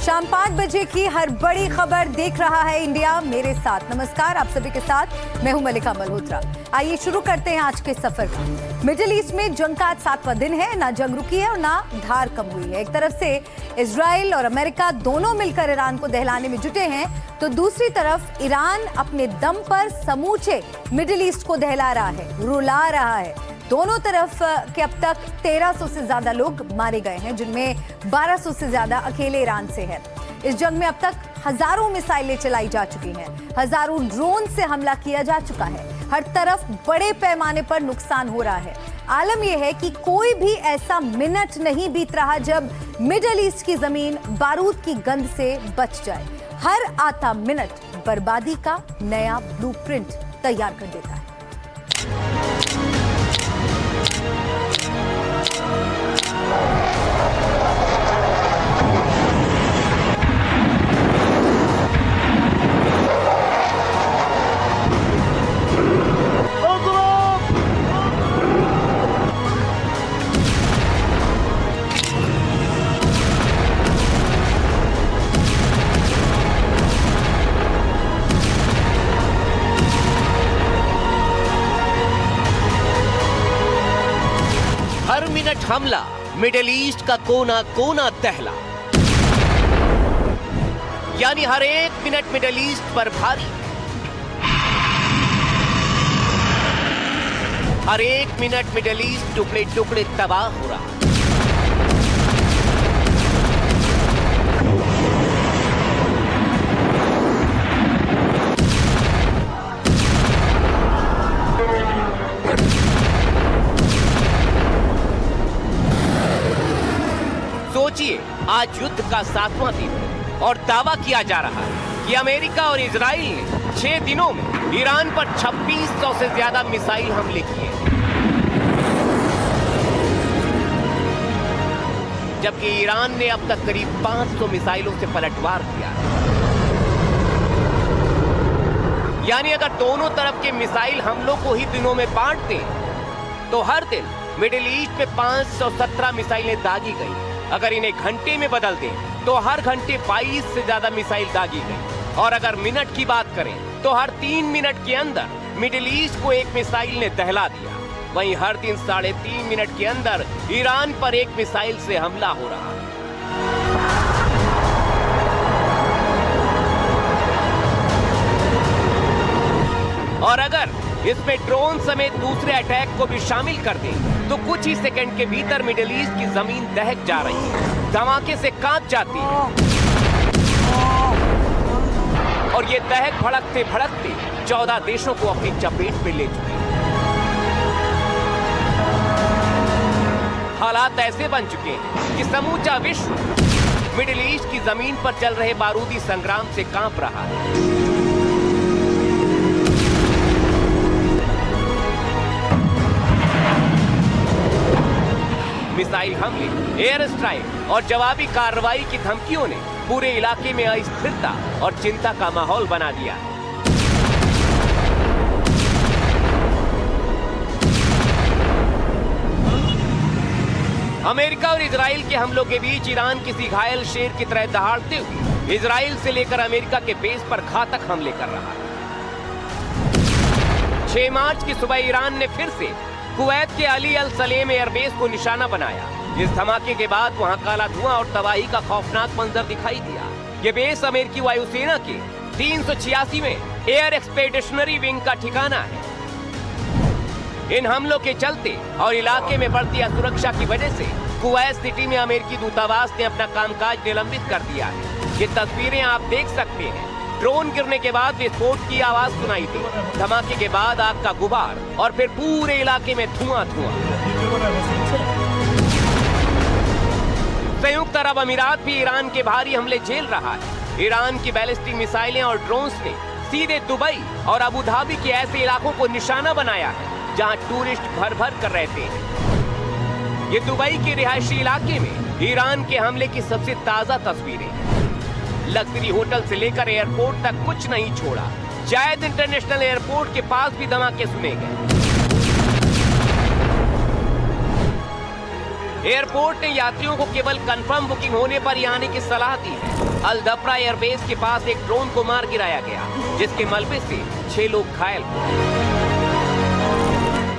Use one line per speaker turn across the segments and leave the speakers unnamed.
शाम 5 बजे की हर बड़ी खबर देख रहा है इंडिया मेरे साथ। नमस्कार, आप सभी के साथ मैं हूं मलिका मल्होत्रा। आइए शुरू करते हैं आज के सफर को। मिडिल ईस्ट में जंग का आज 7वां दिन है। ना जंग रुकी है और ना धार कम हुई है। एक तरफ से इजराइल और अमेरिका दोनों मिलकर ईरान को दहलाने में जुटे हैं, तो दूसरी तरफ ईरान अपने दम पर समूचे मिडिल ईस्ट को दहला रहा है, रुला रहा है। दोनों तरफ के अब तक 1300 से ज्यादा लोग मारे गए हैं, जिनमें 1200 से ज्यादा अकेले ईरान से है। इस जंग में अब तक हजारों मिसाइलें चलाई जा चुकी हैं, हजारों ड्रोन से हमला किया जा चुका है। हर तरफ बड़े पैमाने पर नुकसान हो रहा है। आलम यह है कि कोई भी ऐसा मिनट नहीं बीत रहा जब मिडिल ईस्ट की जमीन बारूद की गंध से बच जाए। हर आता मिनट बर्बादी का नया ब्लूप्रिंट तैयार कर देता है।
हर मिनट हमला, मिडिल ईस्ट का कोना कोना दहला। यानी हर एक मिनट मिडिल ईस्ट पर भारी। हर एक मिनट मिडिल ईस्ट टुकड़े टुकड़े तबाह हो रहा। सोचिए, आज युद्ध का 7वां दिन है और दावा किया जा रहा है कि अमेरिका और इजराइल ने 6 दिनों में ईरान पर 2600 से ज्यादा मिसाइल हमले किए, जबकि ईरान ने अब तक करीब 500 मिसाइलों से पलटवार किया है। यानी अगर दोनों तरफ के मिसाइल हमलों को ही दिनों में बांट दें तो हर दिन मिडिल ईस्ट में 517 मिसाइलें दागी गई। अगर इन्हें घंटे में बदल दें तो हर घंटे 22 से ज्यादा मिसाइल दागी गई। और अगर मिनट की बात करें तो हर 3 मिनट के अंदर मिडिल ईस्ट को एक मिसाइल ने दहला दिया। वहीं हर दिन 3.5 मिनट के अंदर ईरान पर एक मिसाइल से हमला हो रहा है। और अगर इसमें ड्रोन समेत दूसरे अटैक को भी शामिल कर दें तो कुछ ही सेकंड के भीतर मिडिल ईस्ट की जमीन दहक जा रही है, धमाके से कांप जाती है। और ये दहक भड़कते भड़कते 14 देशों को अपनी चपेट में ले चुकी है। हालात ऐसे बन चुके हैं कि समूचा विश्व मिडिल ईस्ट की जमीन पर चल रहे बारूदी संग्राम से कांप रहा है। मिसाइल हमले, एयर स्ट्राइक और जवाबी कार्रवाई की धमकियों ने पूरे इलाके में अस्थिरता और चिंता का माहौल बना दिया है। अमेरिका और इजराइल के हमलों के बीच ईरान किसी घायल शेर की तरह दहाड़ते हुए इजराइल से लेकर अमेरिका के बेस पर घातक हमले कर रहा है। 6 मार्च की सुबह ईरान ने फिर से कुवैत के अली अल सलेम एयरबेस को निशाना बनाया। इस धमाके के बाद वहां काला धुआं और तबाही का खौफनाक मंजर दिखाई दिया। ये बेस अमेरिकी वायुसेना के 386वें एयर एक्सपेडिशनरी विंग का ठिकाना है। इन हमलों के चलते और इलाके में बढ़ती असुरक्षा की वजह से कुवैत सिटी में अमेरिकी दूतावास ने अपना कामकाज निलंबित कर दिया है। ये तस्वीरें आप देख सकते हैं। ड्रोन गिरने के बाद विस्फोट की आवाज सुनाई दी, धमाके के बाद आग का गुबार और फिर पूरे इलाके में धुआं धुआं। संयुक्त अरब अमीरात भी ईरान के भारी हमले झेल रहा है। ईरान की बैलिस्टिक मिसाइलें और ड्रोन्स ने सीधे दुबई और अबू धाबी के ऐसे इलाकों को निशाना बनाया है जहां टूरिस्ट भर भर कर रहते हैं। ये दुबई के रिहायशी इलाके में ईरान के हमले की सबसे ताजा तस्वीरें हैं। लग्जरी होटल से लेकर एयरपोर्ट तक कुछ नहीं छोड़ा। जायद इंटरनेशनल एयरपोर्ट के पास भी धमाके सुने गए। एयरपोर्ट ने यात्रियों को केवल कंफर्म बुकिंग होने पर ही आने की सलाह दी है। अल दफ्रा एयरबेस के पास एक ड्रोन को मार गिराया गया, जिसके मलबे से 6 लोग घायल हुए।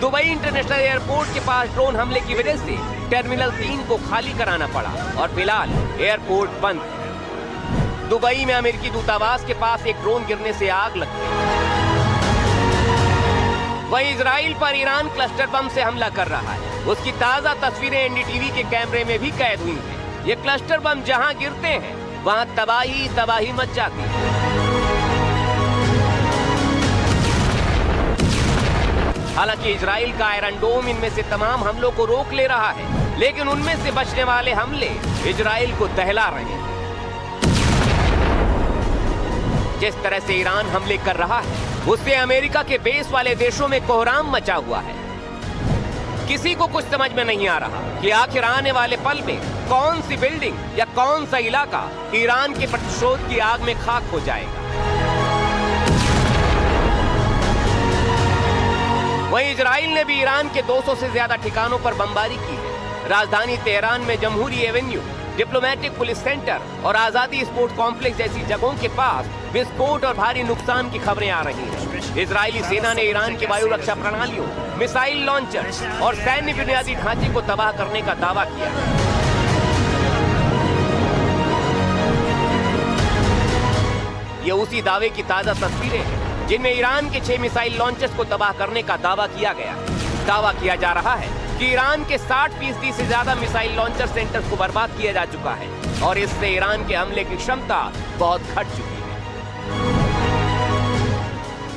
दुबई इंटरनेशनल एयरपोर्ट के पास ड्रोन हमले की वजह से टर्मिनल 3 को खाली कराना पड़ा और फिलहाल एयरपोर्ट बंद है। दुबई में अमेरिकी दूतावास के पास एक ड्रोन गिरने से आग लग गई। वहीं इजराइल पर ईरान क्लस्टर बम से हमला कर रहा है। उसकी ताजा तस्वीरें एनडीटीवी के कैमरे में भी कैद हुई हैं। ये क्लस्टर बम जहां गिरते हैं वहां तबाही मच जाती है। हालांकि इजराइल का आयरन डोम इनमें से तमाम हमलों को रोक ले रहा है, लेकिन उनमें से बचने वाले हमले इजराइल को दहला रहे हैं। जिस तरह से ईरान हमले कर रहा है, उससे अमेरिका के बेस वाले देशों में कोहराम मचा हुआ है। किसी को कुछ समझ में नहीं आ रहा कि आखिर आने वाले पल में कौन सी बिल्डिंग या कौन सा इलाका ईरान के प्रतिशोध की आग में खाक हो जाएगा। वहीं इजराइल ने भी ईरान के 200 से ज्यादा ठिकानों पर बमबारी की है। राजधानी तेहरान में जमहूरी एवेन्यू, डिप्लोमेटिक पुलिस सेंटर और आजादी स्पोर्ट कॉम्प्लेक्स जैसी जगहों के पास विस्फोट और भारी नुकसान की खबरें आ रही हैं। इजरायली सेना ने ईरान के वायु रक्षा प्रणालियों, मिसाइल लॉन्चर और सैन्य बुनियादी ढांचे को तबाह करने का दावा किया। ये उसी दावे की ताजा तस्वीरें हैं जिनमें ईरान के 6 मिसाइल लॉन्चर्स को तबाह करने का दावा किया गया। दावा किया जा रहा है कि ईरान के 60% से ज्यादा मिसाइल लॉन्चर सेंटर्स को बर्बाद किया जा चुका है और इससे ईरान के हमले की क्षमता बहुत घट चुकी है।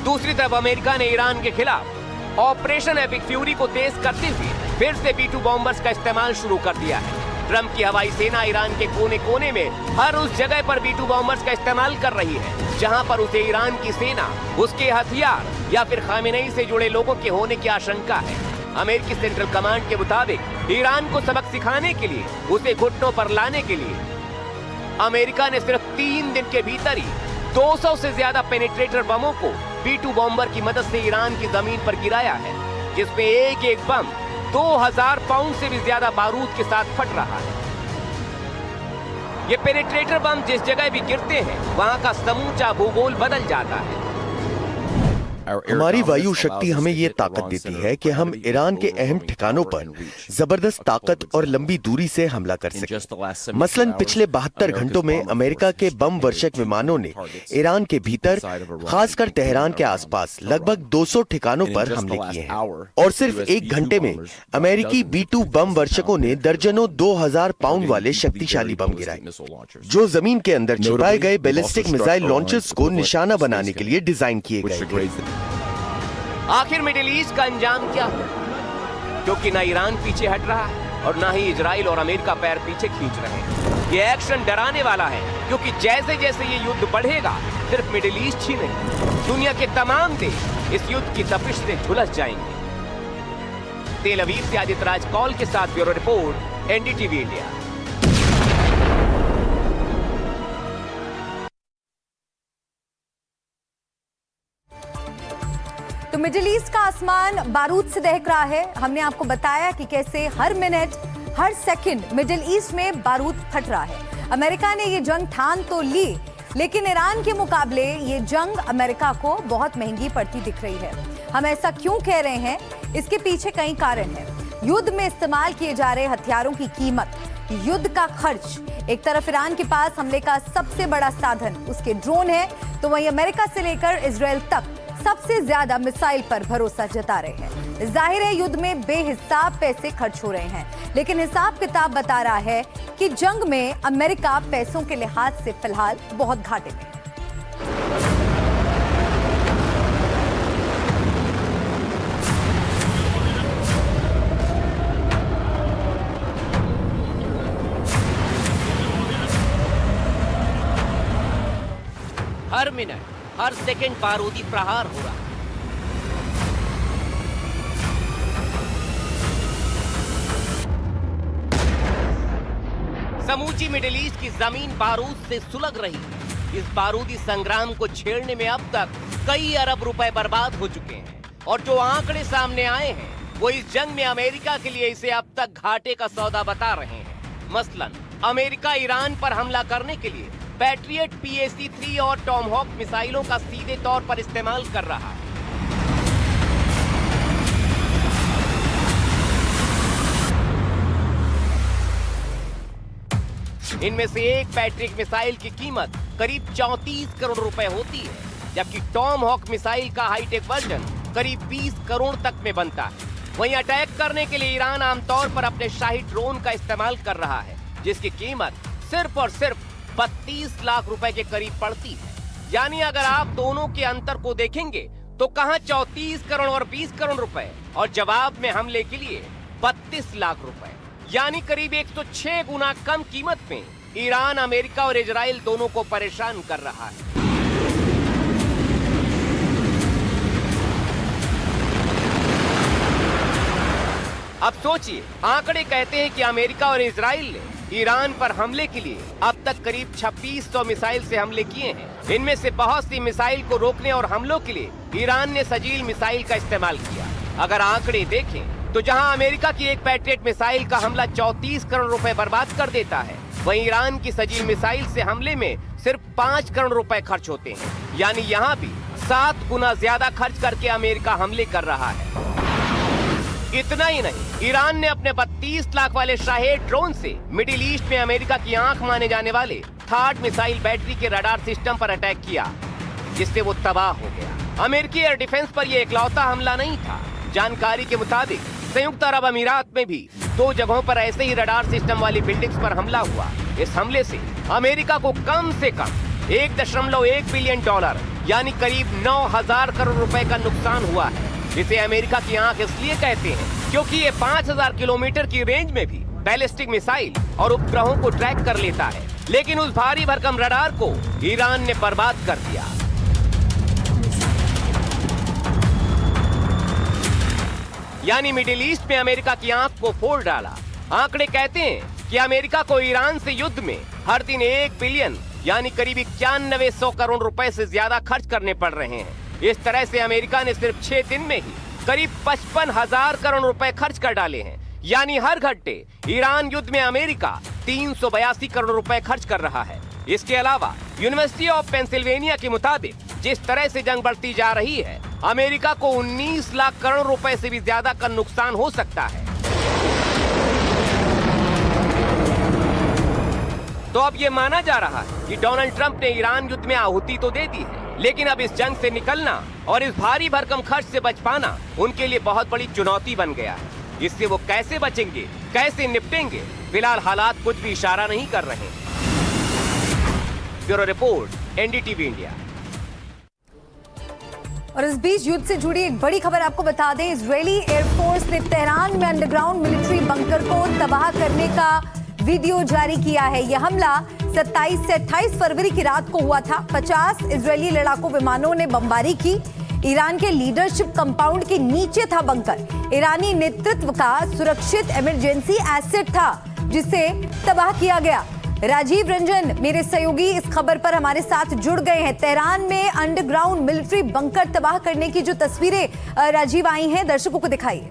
दूसरी तरफ अमेरिका ने ईरान के खिलाफ ऑपरेशन एपिक फ्यूरी को तेज करते हुए फिर से B-2 बॉम्बर्स का इस्तेमाल शुरू कर दिया है। ट्रंप की हवाई सेना ईरान के कोने कोने में हर उस जगह पर B-2 बॉम्बर्स का इस्तेमाल कर रही है जहां पर उसे ईरान की सेना, उसके हथियार या फिर खामेनेई से जुड़े लोगों के होने की आशंका है। अमेरिकी सेंट्रल कमांड के मुताबिक ईरान को सबक सिखाने के लिए, उसे घुटनों पर लाने के लिए अमेरिका ने सिर्फ 3 दिन के भीतर ही 200 से ज्यादा पेनिट्रेटर बमों को B-2 बॉम्बर की मदद से ईरान की जमीन पर गिराया है, जिसमें एक बम 2000 पाउंड से भी ज्यादा बारूद के साथ फट रहा है। ये पेनिट्रेटर बम जिस जगह भी गिरते हैं वहां का समूचा भूगोल बदल जाता है।
हमारी वायु शक्ति हमें ये ताकत देती है कि हम ईरान के अहम ठिकानों पर जबरदस्त ताकत और लंबी दूरी से हमला कर सकें। मसलन पिछले 72 घंटों में अमेरिका के बम वर्षक विमानों ने ईरान के भीतर, खासकर तेहरान के आसपास लगभग 200 ठिकानों पर हमले किए हैं और सिर्फ 1 घंटे में अमेरिकी B-2 बम वर्षकों ने दर्जनों 2000 पाउंड वाले शक्तिशाली बम गिराए, जो जमीन के अंदर छिपाए गए बैलिस्टिक मिसाइल लॉन्चर्स को निशाना बनाने के लिए डिजाइन किए गए थे।
आखिर मिडिल ईस्ट का अंजाम क्या हो? क्योंकि ना ईरान पीछे हट रहा है और ना ही इजराइल और अमेरिका पैर पीछे खींच रहे हैं। ये एक्शन डराने वाला है, क्योंकि जैसे जैसे ये युद्ध बढ़ेगा, सिर्फ मिडिल ईस्ट ही नहीं, दुनिया के तमाम देश इस युद्ध की तपिश से झुलस जाएंगे। तेल अवीव से आदित्य राज कौल के साथ ब्यूरो रिपोर्ट, एनडीटीवी इंडिया।
तो मिडिल ईस्ट का आसमान बारूद से दहक रहा है। हमने आपको बताया कि कैसे हर मिनट, हर सेकंड मिडिल ईस्ट में बारूद फट रहा है। अमेरिका ने ये जंग ठान तो ली, लेकिन ईरान के मुकाबले ये जंग अमेरिका को बहुत महंगी पड़ती दिख रही है। हम ऐसा क्यों कह रहे हैं? इसके पीछे कई कारण हैं। युद्ध में इस्तेमाल किए जा रहे हथियारों की कीमत, युद्ध का खर्च। एक तरफ ईरान के पास हमले का सबसे बड़ा साधन उसके ड्रोन है, तो वहीं अमेरिका से लेकर इजराइल तक सबसे ज्यादा मिसाइल पर भरोसा जता रहे हैं। जाहिर है युद्ध में बेहिसाब पैसे खर्च हो रहे हैं, लेकिन हिसाब किताब बता रहा है कि जंग में अमेरिका पैसों के लिहाज से फिलहाल बहुत घाटे में है।
हर मिनट, हर सेकंड बारूदी प्रहार हो रहा है। समूची मिडिल ईस्ट की जमीन बारूद से सुलग रही है। इस बारूदी संग्राम को छेड़ने में अब तक कई अरब रुपए बर्बाद हो चुके हैं और जो आंकड़े सामने आए हैं वो इस जंग में अमेरिका के लिए इसे अब तक घाटे का सौदा बता रहे हैं। मसलन अमेरिका ईरान पर हमला करने के लिए पैट्रियट PAC-3 और टॉमहॉक मिसाइलों का सीधे तौर पर इस्तेमाल कर रहा है। इनमें से एक पैट्रियट मिसाइल की कीमत करीब 34 करोड़ रुपए होती है, जबकि टॉमहॉक मिसाइल का हाईटेक वर्जन करीब 20 करोड़ तक में बनता है। वहीं अटैक करने के लिए ईरान आमतौर पर अपने शाही ड्रोन का इस्तेमाल कर रहा है, जिसकी कीमत सिर्फ और सिर्फ 32 लाख रुपए के करीब पड़ती है। यानी अगर आप दोनों के अंतर को देखेंगे तो कहां 34 करोड़ और 20 करोड़ रुपए, और जवाब में हमले के लिए 32 लाख रुपए, यानी करीब 106 गुना कम कीमत में ईरान, अमेरिका और इजराइल दोनों को परेशान कर रहा है। अब सोचिए, आंकड़े कहते हैं कि अमेरिका और इजराइल ने ईरान पर हमले के लिए अब तक करीब 2600 मिसाइल से हमले किए हैं। इनमें से बहुत सी मिसाइल को रोकने और हमलों के लिए ईरान ने सजील मिसाइल का इस्तेमाल किया। अगर आंकड़े देखें तो जहां अमेरिका की एक पैट्रियट मिसाइल का हमला 34 करोड़ रुपए बर्बाद कर देता है, वहीं ईरान की सजील मिसाइल से हमले में सिर्फ 5 करोड़ रुपए खर्च होते हैं। यानी यहाँ भी 7 गुना ज्यादा खर्च करके अमेरिका हमले कर रहा है। इतना ही नहीं, ईरान ने अपने 32 लाख वाले शाहेद ड्रोन से मिडिल ईस्ट में अमेरिका की आंख माने जाने वाले थार्ड मिसाइल बैटरी के रडार सिस्टम पर अटैक किया, जिससे वो तबाह हो गया। अमेरिकी एयर डिफेंस पर यह इकलौता हमला नहीं था। जानकारी के मुताबिक संयुक्त अरब अमीरात में भी 2 जगहों पर ऐसे ही रडार सिस्टम वाली बिल्डिंग्स पर हमला हुआ। इस हमले से अमेरिका को कम से कम $1.1 बिलियन यानी करीब 9,000 करोड़ रुपए का नुकसान हुआ है। इसे अमेरिका की आंख इसलिए कहते हैं क्योंकि ये 5,000 किलोमीटर की रेंज में भी बैलिस्टिक मिसाइल और उपग्रहों को ट्रैक कर लेता है, लेकिन उस भारी भरकम रडार को ईरान ने बर्बाद कर दिया। यानी मिडिल ईस्ट में अमेरिका की आंख को फोड़ डाला। आंकड़े कहते हैं कि अमेरिका को ईरान से युद्ध में हर दिन 1 बिलियन यानी करीब 9100 करोड़ रुपए से ज्यादा खर्च करने पड़ रहे हैं। इस तरह से अमेरिका ने सिर्फ 6 दिन में ही करीब 55,000 करोड़ रुपए खर्च कर डाले हैं। यानी हर घंटे ईरान युद्ध में अमेरिका 382 करोड़ रुपए खर्च कर रहा है। इसके अलावा यूनिवर्सिटी ऑफ पेंसिल्वेनिया के मुताबिक जिस तरह से जंग बढ़ती जा रही है, अमेरिका को 19 लाख करोड़ रुपए से भी ज्यादा का नुकसान हो सकता है। तो अब ये माना जा रहा है कि डोनाल्ड ट्रंप ने ईरान युद्ध में आहुति तो दे दी है, लेकिन अब इस जंग से निकलना और इस भारी भरकम खर्च से बच पाना उनके लिए बहुत बड़ी चुनौती बन गया है। इससे वो कैसे बचेंगे, कैसे निपटेंगे, फिलहाल हालात कुछ भी इशारा नहीं कर रहे हैं। Bureau report, NDTV India.
और इस बीच युद्ध से जुड़ी एक बड़ी खबर आपको बता दें, इजरायली एयरफोर्स ने तेहरान में अंडरग्राउंड मिलिट्री बंकर को तबाह करने का वीडियो जारी किया है। यह हमला 27 से 28 फरवरी की रात को हुआ था। 50 इजरायली लड़ाकू विमानों ने बमबारी की। ईरान के लीडरशिप कंपाउंड के नीचे था बंकर। ईरानी नेतृत्व का सुरक्षित इमरजेंसी एसेट था, जिसे तबाह किया गया। राजीव रंजन मेरे सहयोगी इस खबर पर हमारे साथ जुड़ गए हैं। तेहरान में अंडरग्राउंड मिलिट्री बंकर तबाह करने की जो तस्वीरें राजीव आई हैं, दर्शकों को दिखाइए।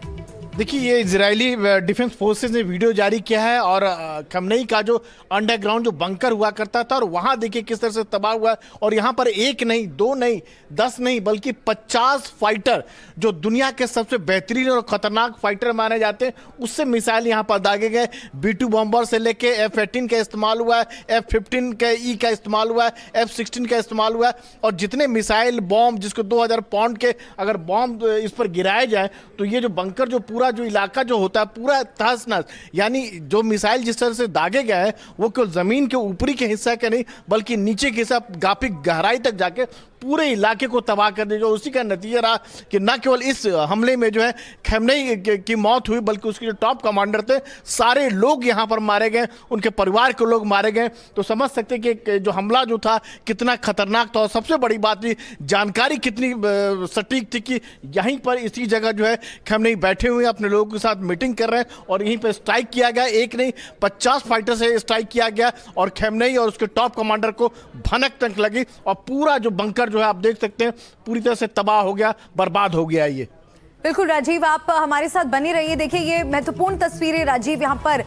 देखिए, ये इजरायली डिफेंस फोर्सेस ने वीडियो जारी किया है और खमनेई का जो अंडरग्राउंड जो बंकर हुआ करता था, और वहाँ देखिए किस तरह से तबाह हुआ है। और यहाँ पर 1 नहीं, 2 नहीं, 10 नहीं, बल्कि 50 फाइटर जो दुनिया के सबसे बेहतरीन और खतरनाक फाइटर माने जाते हैं, उससे मिसाइल यहाँ पर दागे गए। B-2 बॉम्बर से लेके F-18 का इस्तेमाल हुआ है, F-15 का E का इस्तेमाल हुआ है, F-16 का इस्तेमाल हुआ है। और जितने मिसाइल बॉम्ब, जिसको 2000 पाउंड के अगर बॉम्ब इस पर गिराए जाए, तो ये जो बंकर, जो पूरा जो इलाका जो होता है, पूरा तहस नहस। यानी जो मिसाइल जिस तरह से दागे गए हैं, वो केवल जमीन के ऊपरी के हिस्सा के नहीं, बल्कि नीचे के हिस्सा काफी गहराई तक जाके पूरे इलाके को तबाह कर दिया। उसी का नतीजा रहा कि न केवल इस हमले में जो है खमनेई की मौत हुई, बल्कि उसके जो टॉप कमांडर थे, सारे लोग यहाँ पर मारे गए, उनके परिवार के लोग मारे गए। तो समझ सकते हैं कि जो हमला जो था कितना खतरनाक था। और सबसे बड़ी बात भी, जानकारी कितनी सटीक थी कि यहीं पर इसी जगह जो है खमनेई बैठे हुए अपने लोगों के साथ मीटिंग कर रहे हैं, और यहीं पर स्ट्राइक किया गया। 1 नहीं, 50 फाइटर से स्ट्राइक किया गया, और खमनेई और उसके टॉप कमांडर को भनक तक लगी, और पूरा जो बंकर जो है आप देख सकते हैं पूरी तरह से तबाह हो गया, बर्बाद हो गया। ये
बिल्कुल राजीव, आप हमारे साथ बने रहिए। देखिए ये महत्वपूर्ण तस्वीरें राजीव यहाँ पर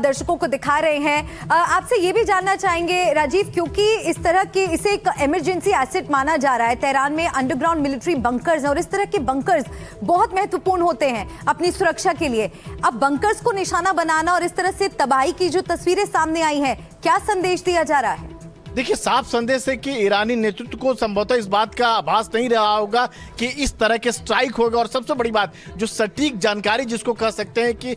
दर्शकों को दिखा रहे हैं। आपसे ये भी जानना चाहेंगे राजीव, क्योंकि इस तरह के इसे एक इमरजेंसी एसेट माना जा रहा है। तेहरान में अंडरग्राउंड मिलिट्री बंकर्स हैं और इस तरह के बंकर्स बहुत महत्वपूर्ण होते हैं अपनी सुरक्षा के लिए। अब बंकर्स को निशाना बनाना और इस तरह से तबाही की जो तस्वीरें सामने आई हैं, क्या संदेश दिया जा रहा है?
देखिए, साफ संदेश है कि ईरानी नेतृत्व को संभवतः इस बात का आभास नहीं रहा होगा कि इस तरह के स्ट्राइक होगा। और सबसे बड़ी बात, जो सटीक जानकारी जिसको कह सकते हैं कि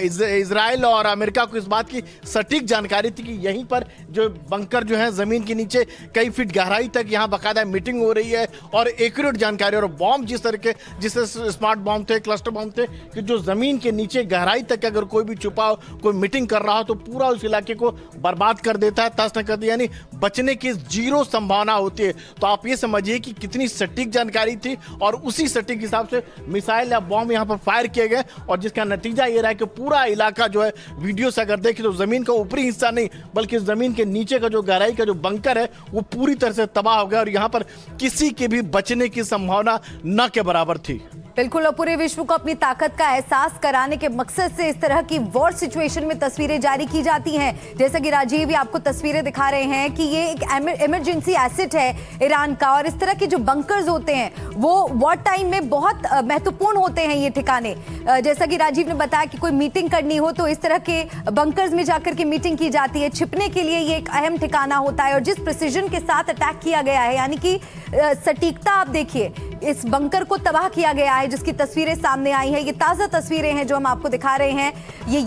इजराइल और अमेरिका को इस बात की सटीक जानकारी थी कि यहीं पर जो बंकर जो है जमीन के नीचे कई फीट गहराई तक यहाँ बाकायदा मीटिंग हो रही है और एक्यूरेट जानकारी। और बॉम्ब जिस तरह के, जिससे स्मार्ट बॉम्ब थे, क्लस्टर बॉम्ब थे, कि जो जमीन के नीचे गहराई तक अगर कोई भी छुपा हो, कोई मीटिंग कर रहा हो तो पूरा उस इलाके को बर्बाद कर देता है, तस न कर दिया, यानी बचने की जीरो संभावना होती है। तो आप ये समझिए कि कितनी सटीक जानकारी थी और उसी सटीक हिसाब से मिसाइल या बॉम्ब यहां पर फायर किए गए और जिसका नतीजा ये रहा है कि पूरा इलाका जो है, वीडियो से अगर देखें तो जमीन का ऊपरी हिस्सा नहीं बल्कि जमीन के नीचे का जो गहराई का जो बंकर है वो पूरी तरह से तबाह हो गया और यहां पर किसी के भी बचने की संभावना न के बराबर थी।
बिल्कुल, और पूरे विश्व को अपनी ताकत का एहसास कराने के मकसद से इस तरह की वॉर सिचुएशन में तस्वीरें जारी की जाती हैं। जैसा कि राजीव भी आपको तस्वीरें दिखा रहे हैं कि ये एक इमरजेंसी एसेट है ईरान का और इस तरह के जो बंकर्स होते हैं वो वॉर टाइम में बहुत महत्वपूर्ण होते हैं ये ठिकाने। जैसा कि राजीव ने बताया कि कोई मीटिंग करनी हो तो इस तरह के बंकर्स में जाकर के मीटिंग की जाती है। छिपने के लिए ये एक अहम ठिकाना होता है और जिस प्रिसीजन के साथ अटैक किया गया है, यानी कि सटीकता आप देखिए, इस बंकर को तबाह किया गया है जिसकी तस्वीरें सामने आई हैं। ये ताज़ा तस्वीरें हैं जो हम आपको दिखा रहे हैं। ये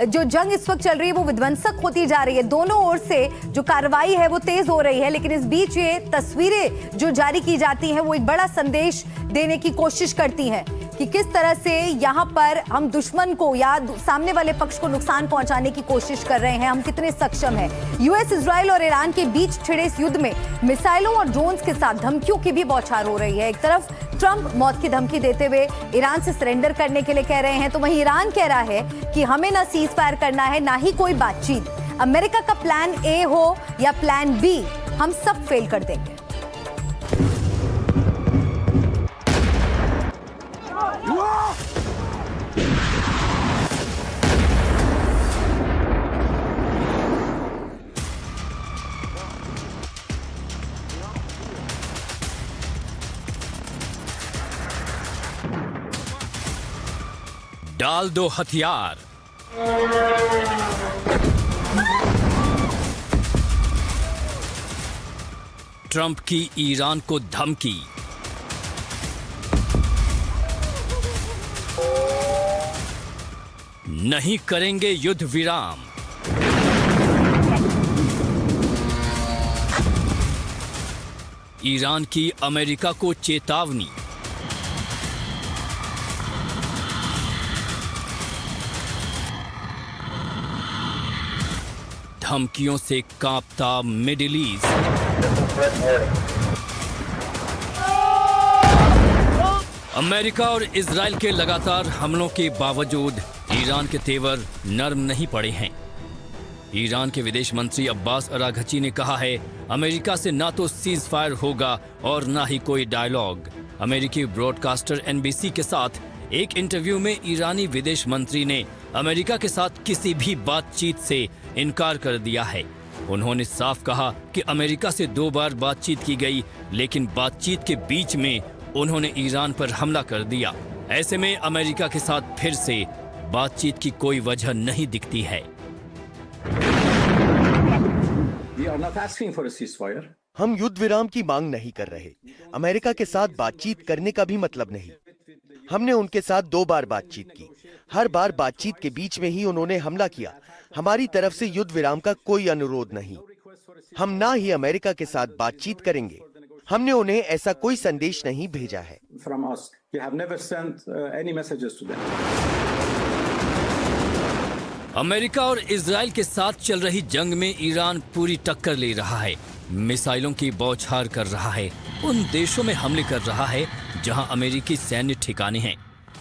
जो जंग इस वक्त चल रही है वो विध्वंसक होती जा रही है। दोनों ओर से जो कार्रवाई है वो तेज हो रही है, लेकिन इस बीच ये तस्वीरें जो जारी की जाती हैं वो एक बड़ा संदेश देने की कोशिश करती हैं कि किस तरह से यहाँ पर हम दुश्मन को या सामने वाले पक्ष को नुकसान पहुंचाने की कोशिश कर रहे हैं, हम कितने सक्षम हैं। यूएस, इजराइल और ईरान के बीच छिड़े इस युद्ध में मिसाइलों और ड्रोन्स के साथ धमकियों की भी बौछार हो रही है। एक तरफ ट्रंप मौत की धमकी देते हुए ईरान से सरेंडर करने के लिए कह रहे हैं, तो वहीं ईरान कह रहा है कि हमें ना सीज फायर करना है, ना ही कोई बातचीत। अमेरिका का प्लान ए हो या प्लान बी, हम सब फेल कर देंगे।
डाल दो हथियार। ट्रंप की ईरान को धमकी। नहीं करेंगे युद्ध विराम। ईरान की अमेरिका को चेतावनी। धमकियों से कांपता मिडिल ईस्ट। अमेरिका और इजराइल के लगातार हमलों के बावजूद ईरान के तेवर नरम नहीं पड़े हैं। ईरान के विदेश मंत्री अब्बास अराघची ने कहा है, अमेरिका से ना तो सीज फायर होगा और ना ही कोई डायलॉग। अमेरिकी ब्रॉडकास्टर एनबीसी के साथ एक इंटरव्यू में ईरानी विदेश मंत्री ने अमेरिका के साथ किसी भी बातचीत से इनकार कर दिया है। उन्होंने साफ कहा कि अमेरिका से 2 बार बातचीत की गई, लेकिन बातचीत के बीच में उन्होंने ईरान पर हमला कर दिया। ऐसे में अमेरिका के साथ फिर से बातचीत की कोई वजह नहीं दिखती है।
हम युद्ध विराम की मांग नहीं कर रहे। अमेरिका के साथ बातचीत करने का भी मतलब नहीं। हमने उनके साथ 2 बार बातचीत की। हर बार बातचीत के बीच में ही उन्होंने हमला किया। हमारी तरफ से युद्ध विराम का कोई अनुरोध नहीं। हम ना ही अमेरिका के साथ बातचीत करेंगे। हमने उन्हें ऐसा कोई संदेश नहीं भेजा है।
अमेरिका और इजराइल के साथ चल रही जंग में ईरान पूरी टक्कर ले रहा है। मिसाइलों की बौछार कर रहा है, उन देशों में हमले कर रहा है जहां अमेरिकी सैन्य ठिकाने हैं।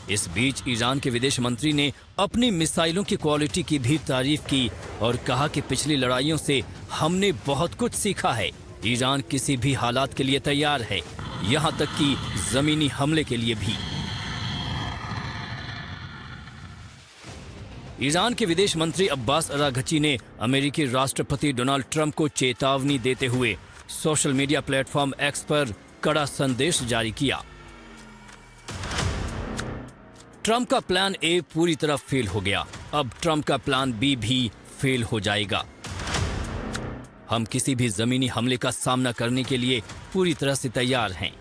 इस बीच ईरान के विदेश मंत्री ने अपनी मिसाइलों की क्वालिटी की भी तारीफ की और कहा कि पिछली लड़ाइयों से हमने बहुत कुछ सीखा है। ईरान किसी भी हालात के लिए तैयार है, यहां तक कि जमीनी हमले के लिए भी। ईरान के विदेश मंत्री अब्बास अराघची ने अमेरिकी राष्ट्रपति डोनाल्ड ट्रंप को चेतावनी देते हुए सोशल मीडिया प्लेटफॉर्म एक्स पर कड़ा संदेश जारी किया। ट्रंप का प्लान ए पूरी तरह फेल हो गया, अब ट्रंप का प्लान बी भी फेल हो जाएगा। हम किसी भी जमीनी हमले का सामना करने के लिए पूरी तरह से तैयार हैं।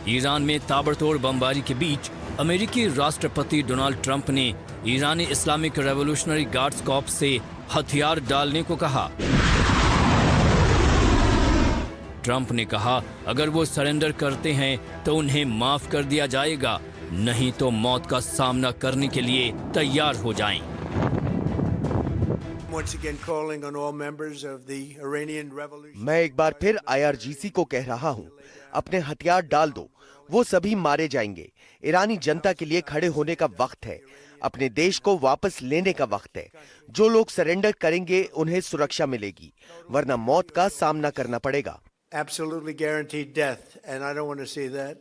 ईरान में ताबड़तोड़ बमबारी के बीच अमेरिकी राष्ट्रपति डोनाल्ड ट्रंप ने ईरानी इस्लामिक रेवोल्यूशनरी गार्ड्स कॉर्प्स से हथियार डालने को कहा। ट्रंप ने कहा, अगर वो सरेंडर करते हैं तो उन्हें माफ कर दिया जाएगा, नहीं तो मौत का सामना करने के लिए तैयार हो जाएं।
मैं एक बार फिर IRGC को कह रहा हूं, अपने हथियार डाल दो, वो सभी मारे जाएंगे। ईरानी जनता के लिए खड़े होने का वक्त है, अपने देश को वापस लेने का वक्त है। जो लोग सरेंडर करेंगे उन्हें सुरक्षा मिलेगी, वरना मौत का सामना करना पड़ेगा।
Absolutely guaranteed death, and I don't want to see that.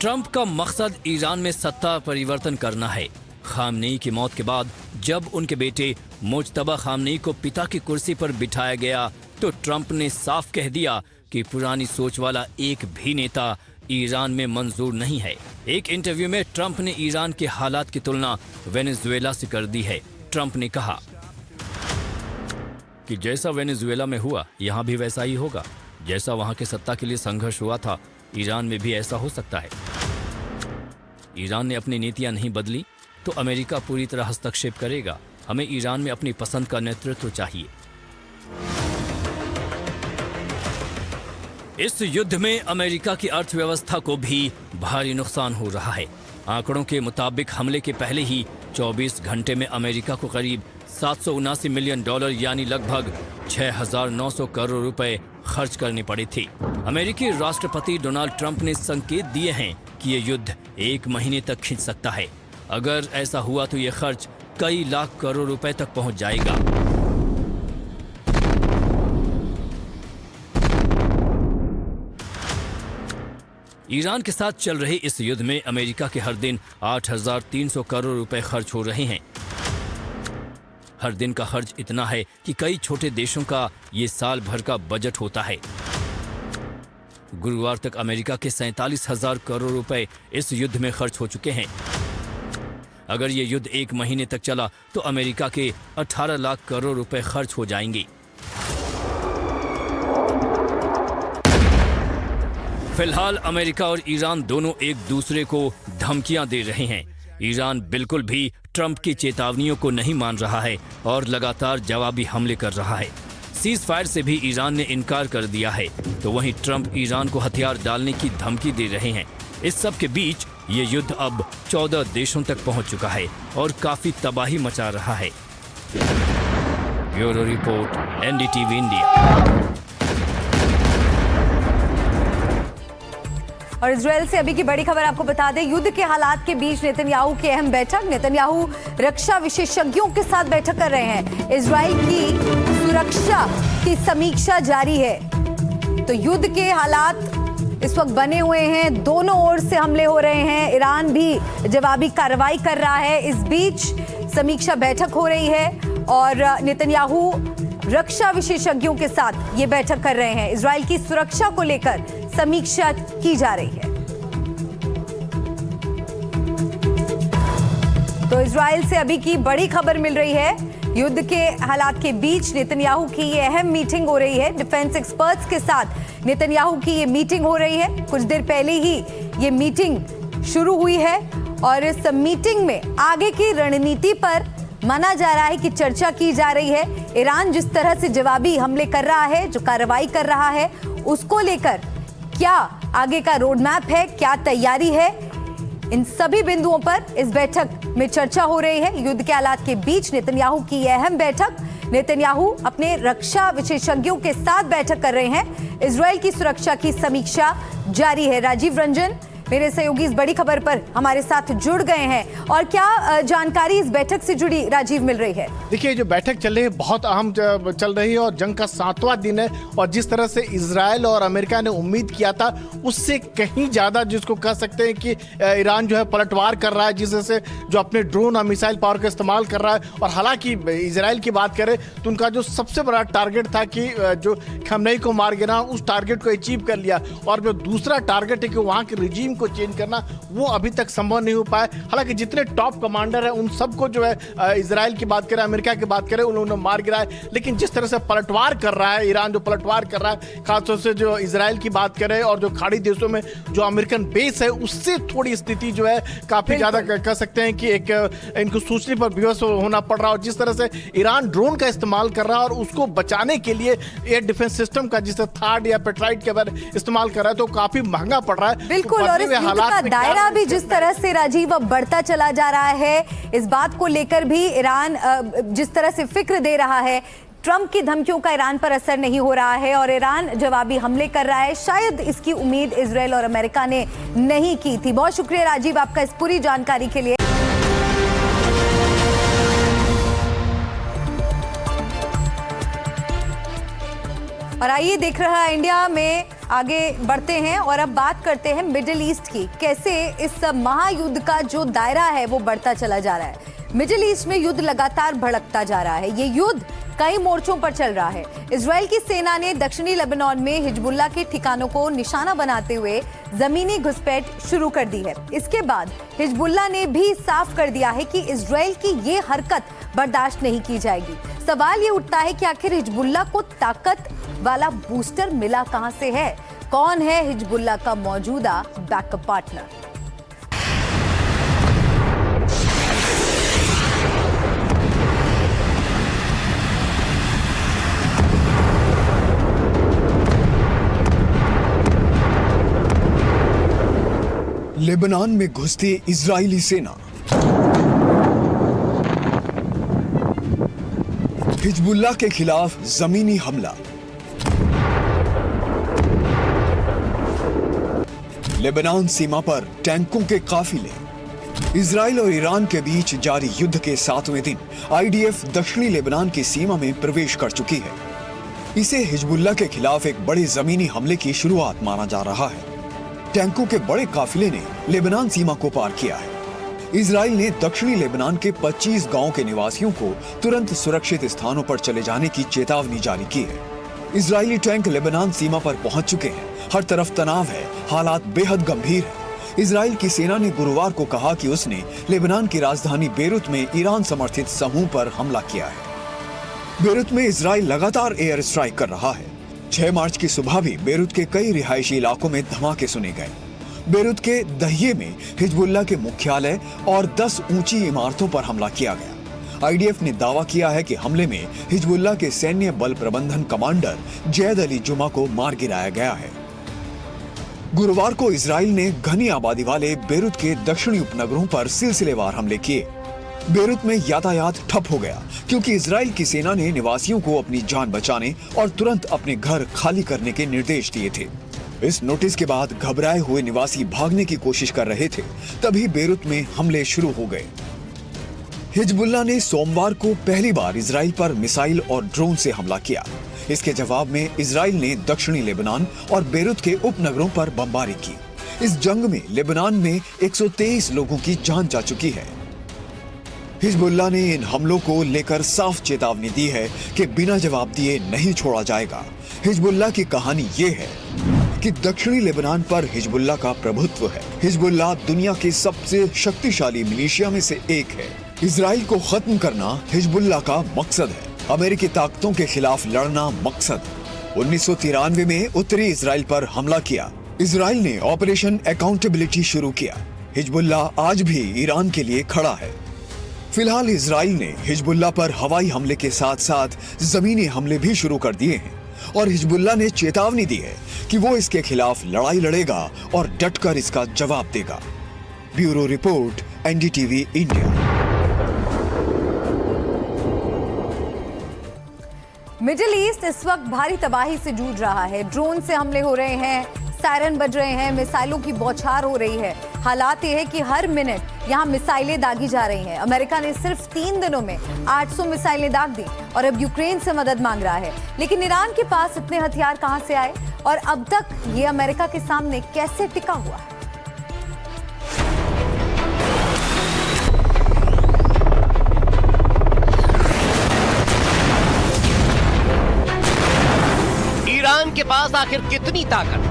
Trump का मकसद ईरान में सत्ता परिवर्तन करना है। खामनेई की मौत के बाद जब उनके बेटे मुज्तबा खामनेई को पिता की कुर्सी पर बिठाया गया तो ट्रंप ने साफ कह दिया कि पुरानी सोच वाला एक भी नेता ईरान में मंजूर नहीं है। एक इंटरव्यू में ट्रंप ने ईरान के हालात की तुलना वेनेजुएला से कर दी है। ट्रंप ने कहा कि जैसा वेनेजुएला में हुआ यहाँ भी वैसा ही होगा। जैसा वहाँ के सत्ता के लिए संघर्ष हुआ था, ईरान में भी ऐसा हो सकता है। ईरान ने अपनी नीतियां नहीं बदली तो अमेरिका पूरी तरह हस्तक्षेप करेगा। हमें ईरान में अपनी पसंद का नेतृत्व चाहिए। इस युद्ध में अमेरिका की अर्थव्यवस्था को भी भारी नुकसान हो रहा है। आंकड़ों के मुताबिक हमले के पहले ही 24 घंटे में अमेरिका को करीब $779 मिलियन यानी लगभग 6,900 करोड़ रुपए खर्च करने पड़े थे। अमेरिकी राष्ट्रपति डोनाल्ड ट्रंप ने संकेत दिए हैं कि ये युद्ध 1 महीने तक खिंच सकता है। अगर ऐसा हुआ तो ये खर्च कई लाख करोड़ रुपए तक पहुंच जाएगा। ईरान के साथ चल रहे इस युद्ध में अमेरिका के हर दिन 8,300 करोड़ रुपए खर्च हो रहे हैं। हर दिन का खर्च इतना है कि कई छोटे देशों का ये साल भर का बजट होता है। गुरुवार तक अमेरिका के 47,000 करोड़ रुपए इस युद्ध में खर्च हो चुके हैं। अगर ये युद्ध 1 महीने तक चला तो अमेरिका के 18 लाख करोड़ रुपए खर्च हो जाएंगे। फिलहाल अमेरिका और ईरान दोनों एक दूसरे को धमकियां दे रहे हैं। ईरान बिल्कुल भी ट्रंप की चेतावनियों को नहीं मान रहा है और लगातार जवाबी हमले कर रहा है। सीज फायर से भी ईरान ने इनकार कर दिया है, तो वहीं ट्रंप ईरान को हथियार डालने की धमकी दे रहे हैं। इस सब के बीच ये युद्ध अब 14 देशों तक पहुंच चुका है और काफी तबाही मचा रहा है। Bureau report, NDTV India.
और इजराइल से अभी की बड़ी खबर आपको बता दें, युद्ध के हालात के बीच नेतन्याहू की अहम बैठक। नेतन्याहू रक्षा विशेषज्ञों के साथ बैठक कर रहे हैं। इजराइल की सुरक्षा की समीक्षा जारी है। तो युद्ध के हालात इस वक्त बने हुए हैं, दोनों ओर से हमले हो रहे हैं, ईरान भी जवाबी कार्रवाई कर रहा है। इस बीच समीक्षा बैठक हो रही है और नेतन्याहू रक्षा विशेषज्ञों के साथ ये बैठक कर रहे हैं। इजराइल की सुरक्षा को लेकर समीक्षा की जा रही है। तो इजराइल से अभी की बड़ी खबर मिल रही है। युद्ध के हालात के बीच नेतन्याहू की ये अहम मीटिंग हो रही है। डिफेंस एक्सपर्ट्स के साथ नेतन्याहू की ये मीटिंग हो रही है। कुछ देर पहले ही ये मीटिंग शुरू हुई है और इस मीटिंग में आगे की रणनीति पर माना जा रहा है कि चर्चा की जा रही है। ईरान जिस तरह से जवाबी हमले कर रहा है, जो कार्रवाई कर रहा है, उसको लेकर क्या आगे का रोड मैप है, क्या तैयारी है, इन सभी बिंदुओं पर इस बैठक में चर्चा हो रही है। युद्ध के हालात के बीच नेतन्याहू की यह अहम बैठक। नेतन्याहू अपने रक्षा विशेषज्ञों के साथ बैठक कर रहे हैं। इजराइल की सुरक्षा की समीक्षा जारी है। राजीव रंजन, मेरे सहयोगी इस बड़ी खबर पर हमारे साथ जुड़ गए हैं और क्या जानकारी इस बैठक से जुड़ी राजीव मिल रही है?
देखिए, जो बैठक चल रही है बहुत अहम चल रही है और जंग का 7वां दिन है और जिस तरह से इजराइल और अमेरिका ने उम्मीद किया था उससे कहीं ज्यादा, जिसको कह सकते हैं कि ईरान जो है पलटवार कर रहा है, जिस तरह से जो अपने ड्रोन और मिसाइल पावर का इस्तेमाल कर रहा है। और हालांकि इजराइल की बात करें तो उनका जो सबसे बड़ा टारगेट था कि जो खमेनी को मार गिरा, उस टारगेट को अचीव कर लिया। और जो दूसरा टारगेट है कि वहां के रिजीम को चेंज करना, वो अभी तक संभव नहीं हो पाया। हालांकि जितने टॉप कमांडर हैं उन सबको जो है इजराइल की बात करें, अमेरिका की बात करें, उन्होंने मार गिरा है। लेकिन जिस तरह से पलटवार कर रहा है ईरान, जो पलटवार कर रहा है, खासतौर से जो इजराइल की बात करें और जो खाड़ी देशों में जो अमेरिकन बेस है, उससे थोड़ी स्थिति जो है काफी ज्यादा कह सकते हैं कि एक इनको सोचने पर विवश होना पड़ रहा है। और जिस तरह से ईरान ड्रोन का इस्तेमाल कर रहा है और उसको बचाने के लिए एयर डिफेंस सिस्टम का, जिसे थार्ड या पेट्राइट के बारे इस्तेमाल कर रहा है, तो काफी महंगा पड़ रहा है।
बिल्कुल, और इस युद्ध का दायरा भी जिस तरह से राजीव अब बढ़ता चला जा रहा है, इस बात को लेकर भी ईरान जिस तरह से फिक्र दे रहा है, ट्रंप की धमकियों का ईरान पर असर नहीं हो रहा है और ईरान जवाबी हमले कर रहा है। शायद इसकी उम्मीद इजराइल और अमेरिका ने नहीं की थी। बहुत शुक्रिया राजीव आपका इस पूरी जानकारी के लिए। और आइए देख रहा है इंडिया में आगे बढ़ते हैं और अब बात करते हैं मिडिल ईस्ट की। कैसे इस महायुद्ध का जो दायरा है वो बढ़ता चला जा रहा है। मिडिल ईस्ट में युद्ध लगातार भड़कता जा रहा है। ये युद्ध कई मोर्चों पर चल रहा है। इजराइल की सेना ने दक्षिणी लेबनान में हिजबुल्लाह के ठिकानों को निशाना बनाते हुए जमीनी घुसपैठ शुरू कर दी है। इसके बाद हिजबुल्लाह ने भी साफ कर दिया है कि इजराइल की ये हरकत बर्दाश्त नहीं की जाएगी। सवाल ये उठता है कि आखिर हिजबुल्लाह को ताकत वाला बूस्टर मिला कहां से है? कौन है हिजबुल्लाह का मौजूदा बैकअप पार्टनर?
लेबनान में घुसती इजरायली सेना, हिजबुल्लाह के खिलाफ जमीनी हमला, लेबनान सीमा पर टैंकों के काफिले, इजराइल और ईरान के बीच जारी युद्ध के 7वें दिन आईडीएफ दक्षिणी लेबनान की सीमा में प्रवेश कर चुकी है। इसे हिजबुल्लाह के खिलाफ एक बड़े जमीनी हमले की शुरुआत माना जा रहा है। टैंकों के बड़े काफिले ने लेबनान सीमा को पार किया है। इजराइल ने दक्षिणी लेबनान के 25 गांवों के निवासियों को तुरंत सुरक्षित स्थानों पर चले जाने की चेतावनी जारी की है। इजरायली टैंक लेबनान सीमा पर पहुंच चुके हैं। हर तरफ तनाव है, हालात बेहद गंभीर है। इजराइल की सेना ने गुरुवार को कहा कि उसने लेबनान की राजधानी बेरूत में ईरान समर्थित समूह पर हमला किया है। बेरूत में इजराइल लगातार एयर स्ट्राइक कर रहा है। 6 मार्च की सुबह भी बेरूत के कई रिहायशी इलाकों में धमाके सुने गए। बेरूत के दहिये में हिजबुल्लाह के मुख्यालय और 10 ऊंची इमारतों पर हमला किया गया। आईडीएफ ने दावा किया है कि हमले में हिजबुल्लाह के सैन्य बल प्रबंधन कमांडर जैद अली जुमा को मार गिराया गया है। गुरुवार को इजराइल ने घनी आबादी वाले बेरूत के दक्षिणी उपनगरों पर सिलसिलेवार हमले किए। बेरूत में यातायात ठप हो गया क्योंकि इजराइल की सेना ने निवासियों को अपनी जान बचाने और तुरंत अपने घर खाली करने के निर्देश दिए थे। इस नोटिस के बाद घबराए हुए निवासी भागने की कोशिश कर रहे थे, तभी बेरूत में हमले शुरू हो गए। हिजबुल्लाह ने सोमवार को पहली बार इजराइल पर मिसाइल और ड्रोन से हमला किया। इसके जवाब में इजराइल ने दक्षिणी लेबनान और बेरूत के उपनगरों पर बमबारी की। इस जंग में लेबनान में 123 लोगों की जान जा चुकी है। हिजबुल्लाह ने इन हमलों को लेकर साफ चेतावनी दी है कि बिना जवाब दिए नहीं छोड़ा जाएगा। हिजबुल्लाह की कहानी ये है कि दक्षिणी लेबनान पर हिजबुल्लाह का प्रभुत्व है। हिजबुल्लाह दुनिया के सबसे शक्तिशाली मिलिशिया में से एक है। इजराइल को खत्म करना हिजबुल्लाह का मकसद है। अमेरिकी ताकतों के खिलाफ लड़ना मकसद। 1993 में उत्तरी इजराइल पर हमला किया। इजराइल ने ऑपरेशन अकाउंटेबिलिटी शुरू किया। हिजबुल्लाह आज भी ईरान के लिए खड़ा है। फिलहाल इजराइल ने हिजबुल्लाह पर हवाई हमले के साथ साथ जमीनी हमले भी शुरू कर दिए हैं और हिजबुल्लाह ने चेतावनी दी है कि वो इसके खिलाफ लड़ाई लड़ेगा और डटकर इसका जवाब देगा। Bureau report, NDTV India.
Middle east इस वक्त भारी तबाही से जूझ रहा है। ड्रोन से हमले हो रहे हैं, सायरन बज रहे हैं, मिसाइलों की बौछार हो रही है। हालात ये है कि हर मिनट यहाँ मिसाइलें दागी जा रही हैं। अमेरिका ने सिर्फ 3 दिनों में 800 मिसाइलें दाग दी और अब यूक्रेन से मदद मांग रहा है। लेकिन ईरान के पास इतने हथियार कहां से आए और अब तक ये अमेरिका के सामने कैसे टिका हुआ है?
ईरान के पास आखिर कितनी ताकत?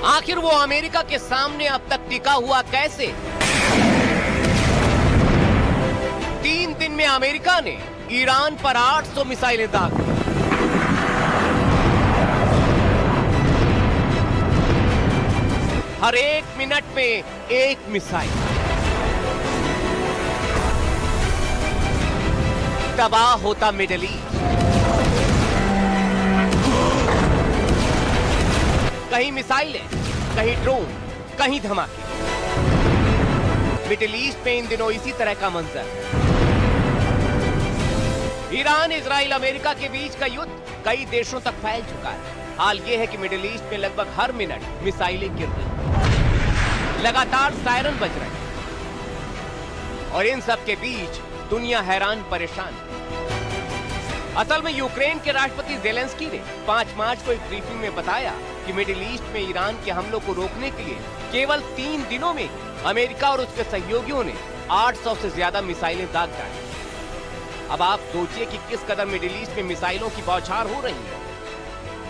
आखिर वो अमेरिका के सामने अब तक टिका हुआ कैसे? 3 दिन में अमेरिका ने ईरान पर 800 मिसाइलें दाग दी। हर 1 मिनट में 1 मिसाइल। तबाह होता मिडिल ईस्ट। कहीं मिसाइलें, कहीं ड्रोन, कहीं धमाके। मिडिल ईस्ट में इन दिनों इसी तरह का मंजर। ईरान, इजराइल, अमेरिका के बीच का युद्ध कई देशों तक फैल चुका है। हाल ये है कि मिडिल ईस्ट में लगभग हर मिनट मिसाइलें गिर रही, लगातार सायरन बज रहे हैं और इन सब के बीच दुनिया हैरान परेशान। असल में यूक्रेन के राष्ट्रपति जेलेंस्की ने 5 मार्च को एक ब्रीफिंग में बताया कि मिडिल ईस्ट में ईरान के हमलों को रोकने के लिए केवल 3 दिनों में अमेरिका और उसके सहयोगियों ने 800 से ज्यादा मिसाइलें दाग डाली। अब आप सोचिए कि किस कदर मिडिल ईस्ट में मिसाइलों की बौछार हो रही है।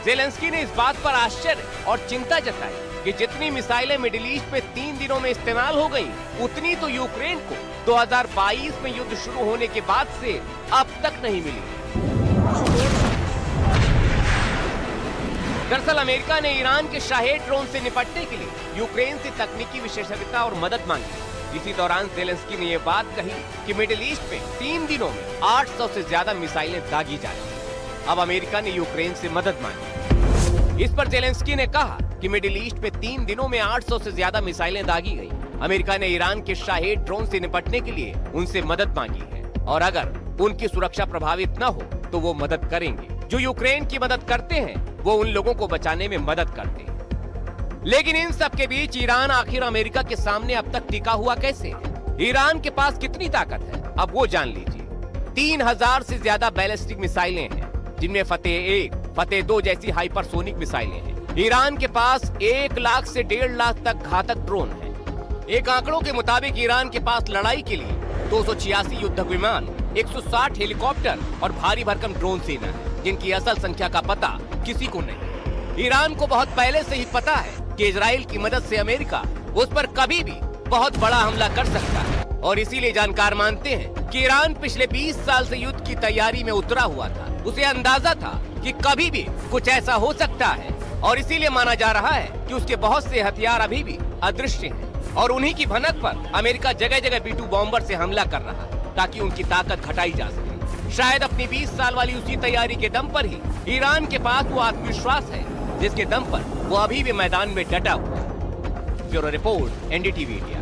जेलेंस्की ने इस बात पर आश्चर्य और चिंता जताई कि जितनी मिसाइलें मिडिल ईस्ट में 3 दिनों में इस्तेमाल हो गईं, उतनी तो यूक्रेन को 2022 में युद्ध शुरू होने के बाद से अब तक नहीं मिली। दरअसल अमेरिका ने ईरान के शाहेद ड्रोन से निपटने के लिए यूक्रेन से तकनीकी विशेषज्ञता और मदद मांगी। इसी दौरान जेलेंस्की ने यह बात कही कि मिडिल ईस्ट में 3 दिनों में 800 से ज्यादा मिसाइलें दागी जा रही। अब अमेरिका ने यूक्रेन से मदद मांगी। इस पर जेलेंस्की ने कहा कि मिडिल ईस्ट में 3 दिनों में 800 से ज्यादा मिसाइलें दागी गई। अमेरिका ने ईरान के शाहेद ड्रोन से निपटने के लिए उनसे मदद मांगी है और अगर उनकी सुरक्षा प्रभावित न हो तो वो मदद करेंगे। जो यूक्रेन की मदद करते हैं वो उन लोगों को बचाने में मदद करते हैं। लेकिन इन सब के बीच ईरान आखिर अमेरिका के सामने अब तक टिका हुआ कैसे है? ईरान के पास कितनी ताकत है, अब वो जान लीजिए। 3000 से ज्यादा बैलिस्टिक मिसाइलें हैं, जिनमें फतेह 1, फतेह 2 जैसी हाइपरसोनिक मिसाइलें हैं। ईरान के पास 1 लाख से 1.5 लाख तक घातक ड्रोन है। एक आंकड़ों के मुताबिक ईरान के पास लड़ाई के लिए 286 युद्धक विमान, 160 हेलीकॉप्टर और भारी भरकम ड्रोन सेना है, जिनकी असल संख्या का पता किसी को नहीं। ईरान को बहुत पहले से ही पता है कि इजराइल की मदद से अमेरिका उस पर कभी भी बहुत बड़ा हमला कर सकता है और इसीलिए जानकार मानते हैं कि ईरान पिछले 20 साल से युद्ध की तैयारी में उतरा हुआ था। उसे अंदाजा था कि कभी भी कुछ ऐसा हो सकता है और इसीलिए माना जा रहा है कि उसके बहुत से हथियार अभी भी अदृश्य हैं और उन्हीं की भनक पर अमेरिका जगह जगह B-2 बॉम्बर से हमला कर रहा है ताकि उनकी ताकत घटाई जा सके। शायद अपनी 20 साल वाली उसी तैयारी के दम पर ही ईरान के पास वो आत्मविश्वास है जिसके दम पर वो अभी भी मैदान में डटा हुआ है। Bureau report, NDTV India.